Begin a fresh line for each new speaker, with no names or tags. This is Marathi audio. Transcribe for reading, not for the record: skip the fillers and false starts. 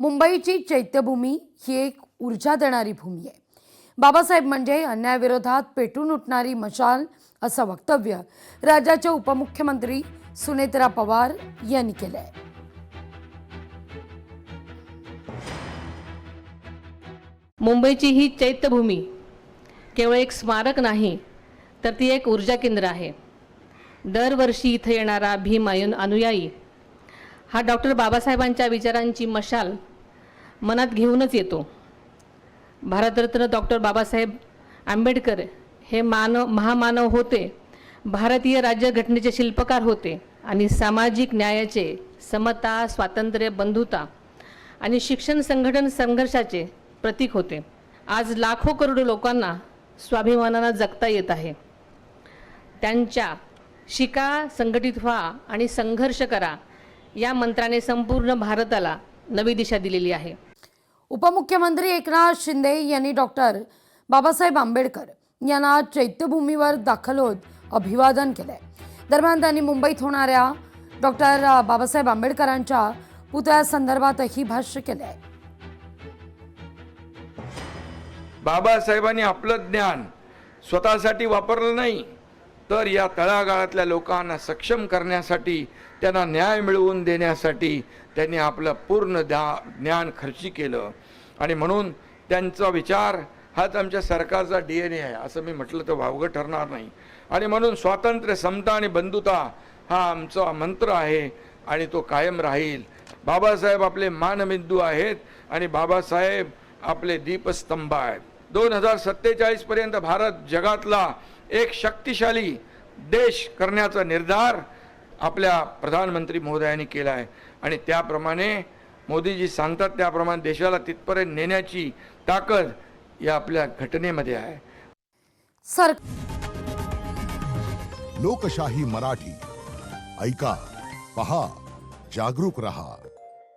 मुंबईची चैत्यभूमी ही एक ऊर्जा देणारी भूमी आहे। बाबासाहेब म्हणजे अन्यायाविरोधात पेटून उठणारी मशाल असं वक्तव्य राज्याचे उपमुख्यमंत्री सुनेत्रा पवार यांनी केलं आहे।
मुंबईची ही चैत्यभूमी केवळ एक स्मारक नाही, तर ती एक ऊर्जा केंद्र आहे। दरवर्षी इथे येणारा भीम अनुयायी हा डॉक्टर बाबासाहेबांच्या विचारांची मशाल मनात घेऊनच येतो। भारतरत्न डॉक्टर बाबासाहेब आंबेडकर हे महामानव होते, भारतीय राज्यघटनेचे शिल्पकार होते आणि सामाजिक न्यायाचे, समता, स्वातंत्र्य, बंधुता आणि शिक्षण संघटन संघर्षाचे प्रतीक होते। आज लाखो करोडो लोकांना स्वाभिमानाने जगता येत आहे। त्यांच्या शिका, संघटित व्हा आणि संघर्ष करा या मंत्राने संपूर्ण भारताला नवी दिशा दिलेली आहे।
उपमुख्यमंत्री एकनाथ शिंदे यांनी डॉक्टर बाबासाहेब आंबेडकर यांना चैत्यभूमीवर दाखल होत अभिवादन केले। दरम्यान त्यांनी मुंबईत होणाऱ्या डॉक्टर बाबासाहेब आंबेडकरांच्या पुतळ्यासंदर्भातही भाष्य केले आहे।
बाबासाहेबांनी आपलं ज्ञान स्वतःसाठी वापरलं नाही, तर या तळागाळातल्या लोकांना सक्षम करण्यासाठी, त्यांना न्याय मिळवून देण्यासाठी त्यांनी आपलं पूर्ण ज्ञान खर्ची केलं। आणि म्हणून त्यांचा विचार हाच आमच्या सरकारचा DNA आहे असं मी म्हटलं तर वावगं ठरणार नाही। आणि म्हणून स्वातंत्र्य, समता आणि बंधुता हा आमचा मंत्र आहे आणि तो कायम राहील। बाबासाहेब आपले मानबिंदू आहेत आणि बाबासाहेब आपले दीपस्तंभ आहेत। 2047 पर्यंत भारत जगातला एक शक्तिशाली देश करण्याचा निर्धार आपल्या प्रधानमंत्री महोदयांनी केला आहे आणि त्याप्रमाणे मोदीजी सांगतात त्याप्रमाणे देशाला तिथपर्यंत नेण्याची ताकद या आपल्या घटनेमध्ये आहे।
लोकशाही मराठी ऐका, पहा, जागरूक रहा।